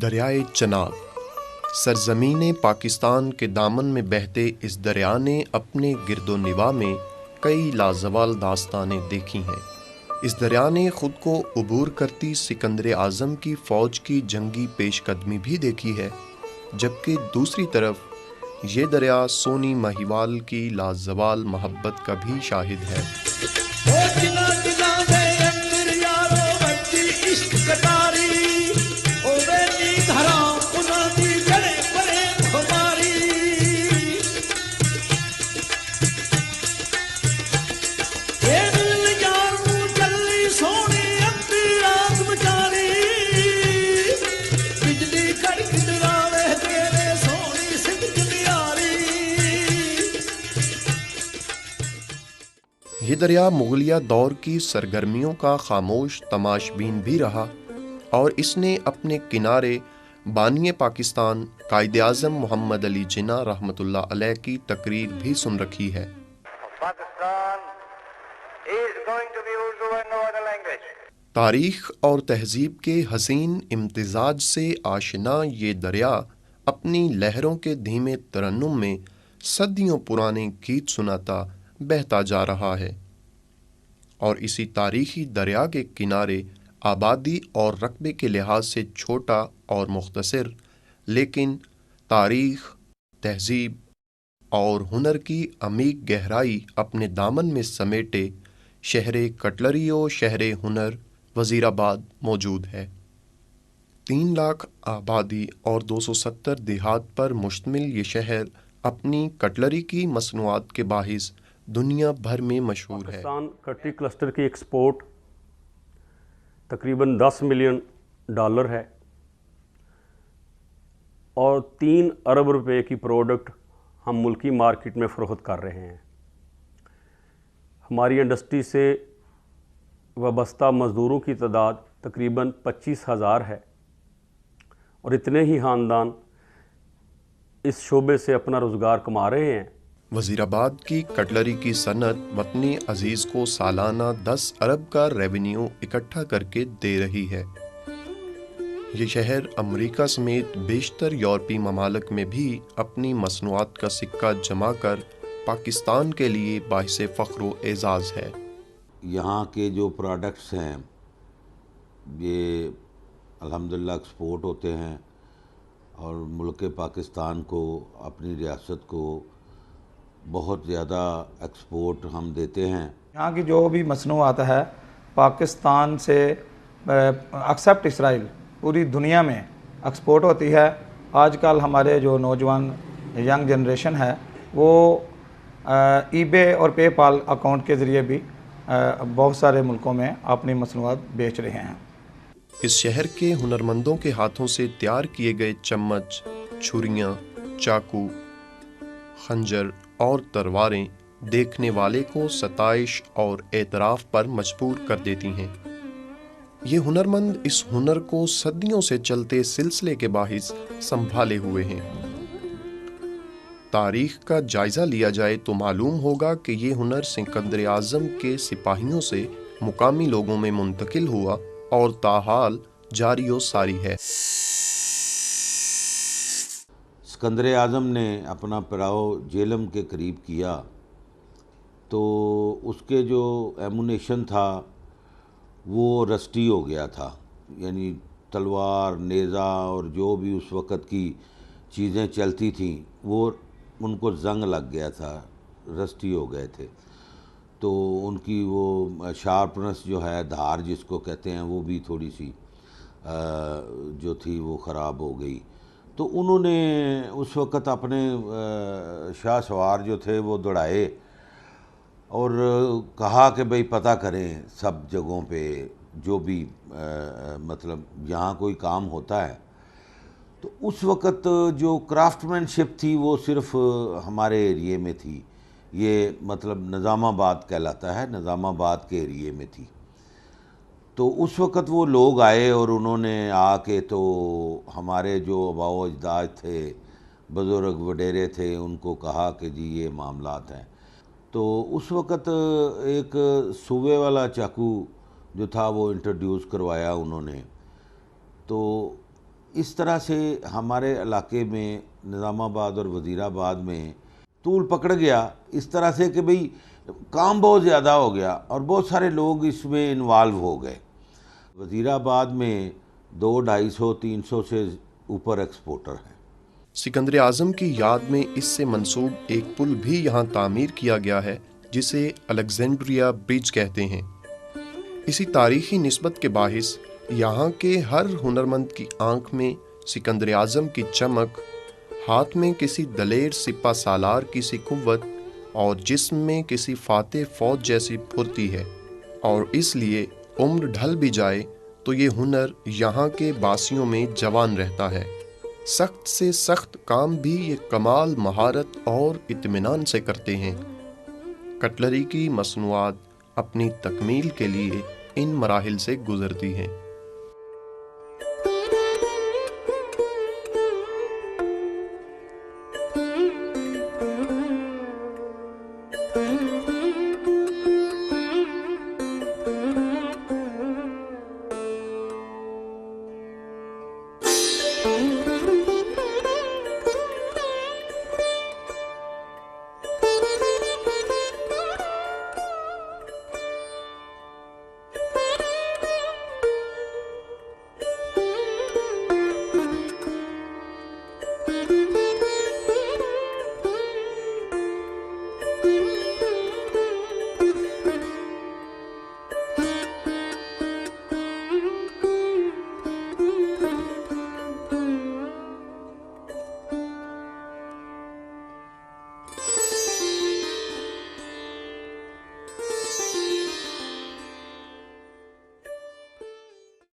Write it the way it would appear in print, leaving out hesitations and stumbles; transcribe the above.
دریائے چناب سرزمین پاکستان کے دامن میں بہتے اس دریا نے اپنے گرد و نواح میں کئی لازوال داستانیں دیکھی ہیں۔ اس دریا نے خود کو عبور کرتی سکندر اعظم کی فوج کی جنگی پیش قدمی بھی دیکھی ہے، جبکہ دوسری طرف یہ دریا سونی مہیوال کی لازوال محبت کا بھی شاہد ہے۔ یہ دریا مغلیہ دور کی سرگرمیوں کا خاموش تماش بین بھی رہا، اور اس نے اپنے کنارے بانی پاکستان قائد اعظم محمد علی جناح رحمۃ اللہ علیہ کی تقریر بھی سن رکھی ہے۔ تاریخ اور تہذیب کے حسین امتزاج سے آشنا یہ دریا اپنی لہروں کے دھیمے ترنم میں صدیوں پرانے گیت سناتا بہتا جا رہا ہے، اور اسی تاریخی دریا کے کنارے آبادی اور رقبے کے لحاظ سے چھوٹا اور مختصر، لیکن تاریخ، تہذیب اور ہنر کی عمیق گہرائی اپنے دامن میں سمیٹے شہر کٹلری و شہر ہنر وزیر آباد موجود ہے۔ 3 لاکھ آبادی اور 270 دیہات پر مشتمل یہ شہر اپنی کٹلری کی مصنوعات کے باعث دنیا بھر میں مشہور ہے۔ پاکستان کٹلری کلسٹر کی ایکسپورٹ تقریباً $10 ملین ہے، اور 3 ارب روپے کی پروڈکٹ ہم ملکی مارکیٹ میں فروخت کر رہے ہیں۔ ہماری انڈسٹری سے وابستہ مزدوروں کی تعداد تقریباً 25,000 ہے، اور اتنے ہی خاندان اس شعبے سے اپنا روزگار کما رہے ہیں۔ وزیر آباد کی کٹلری کی صنعت وطنی عزیز کو سالانہ 10 ارب کا ریونیو اکٹھا کر کے دے رہی ہے۔ یہ شہر امریکہ سمیت بیشتر یورپی ممالک میں بھی اپنی مصنوعات کا سکہ جما کر پاکستان کے لیے باعث فخر و اعزاز ہے۔ یہاں کے جو پروڈکٹس ہیں یہ الحمدللہ ایکسپورٹ ہوتے ہیں، اور ملک پاکستان کو، اپنی ریاست کو بہت زیادہ ایکسپورٹ ہم دیتے ہیں۔ یہاں کی جو بھی مصنوعات ہے پاکستان سے ایکسپٹ اسرائیل پوری دنیا میں ایکسپورٹ ہوتی ہے۔ آج کل ہمارے جو نوجوان ینگ جنریشن ہے وہ ای بے اور پے پال اکاؤنٹ کے ذریعے بھی بہت سارے ملکوں میں اپنی مصنوعات بیچ رہے ہیں۔ اس شہر کے ہنرمندوں کے ہاتھوں سے تیار کیے گئے چمچ، چھریاں، چاقو، خنجر اور تلواریں دیکھنے والے کو ستائش اور اعتراف پر مجبور کر دیتی ہیں۔ یہ ہنرمند اس ہنر کو صدیوں سے چلتے سلسلے کے باعث سنبھالے ہوئے ہیں۔ تاریخ کا جائزہ لیا جائے تو معلوم ہوگا کہ یہ ہنر سکندر اعظم کے سپاہیوں سے مقامی لوگوں میں منتقل ہوا اور تاحال جاری و ساری ہے۔ سکندر اعظم نے اپنا پڑاؤ جیلم کے قریب کیا تو اس کے جو ایمونیشن تھا وہ رسٹی ہو گیا تھا، یعنی تلوار، نیزہ اور جو بھی اس وقت کی چیزیں چلتی تھیں وہ ان کو زنگ لگ گیا تھا، رسٹی ہو گئے تھے، تو ان کی وہ شارپنس جو ہے، دھار جس کو کہتے ہیں، وہ بھی تھوڑی سی جو تھی وہ خراب ہو گئی۔ تو انہوں نے اس وقت اپنے شاہ سوار جو تھے وہ دوڑائے اور کہا کہ بھئی پتہ کریں سب جگہوں پہ جو بھی مطلب یہاں کوئی کام ہوتا ہے۔ تو اس وقت جو کرافٹ مین شپ تھی وہ صرف ہمارے ایریے میں تھی، یہ مطلب نظام آباد کہلاتا ہے، نظام آباد کے ایریے میں تھی۔ تو اس وقت وہ لوگ آئے اور انہوں نے آ کے تو ہمارے جو آباء و اجداد تھے، بزرگ وڈیرے تھے، ان کو کہا کہ جی یہ معاملات ہیں۔ تو اس وقت ایک سوے والا چاقو جو تھا وہ انٹروڈیوس کروایا انہوں نے، تو اس طرح سے ہمارے علاقے میں نظام آباد اور وزیر آباد میں طول پکڑ گیا، اس طرح سے کہ بھئی کام بہت زیادہ ہو گیا اور بہت سارے لوگ اس میں انوالو ہو گئے۔ وزیر آباد میں 200-250-300 سے اوپر ایکسپورٹر ہیں۔ سکندر اعظم کی یاد میں اس سے منسوب ایک پل بھی یہاں تعمیر کیا گیا ہے جسے الیگزینڈریا برج کہتے ہیں۔ اسی تاریخی نسبت کے باعث یہاں کے ہر ہنرمند کی آنکھ میں سکندر اعظم کی چمک، ہاتھ میں کسی دلیر سپہ سالار کی سی قوت اور جسم میں کسی فاتح فوج جیسی پھرتی ہے، اور اس لیے عمر ڈھل بھی جائے تو یہ ہنر یہاں کے باسیوں میں جوان رہتا ہے۔ سخت سے سخت کام بھی یہ کمال مہارت اور اطمینان سے کرتے ہیں۔ کٹلری کی مصنوعات اپنی تکمیل کے لیے ان مراحل سے گزرتی ہیں۔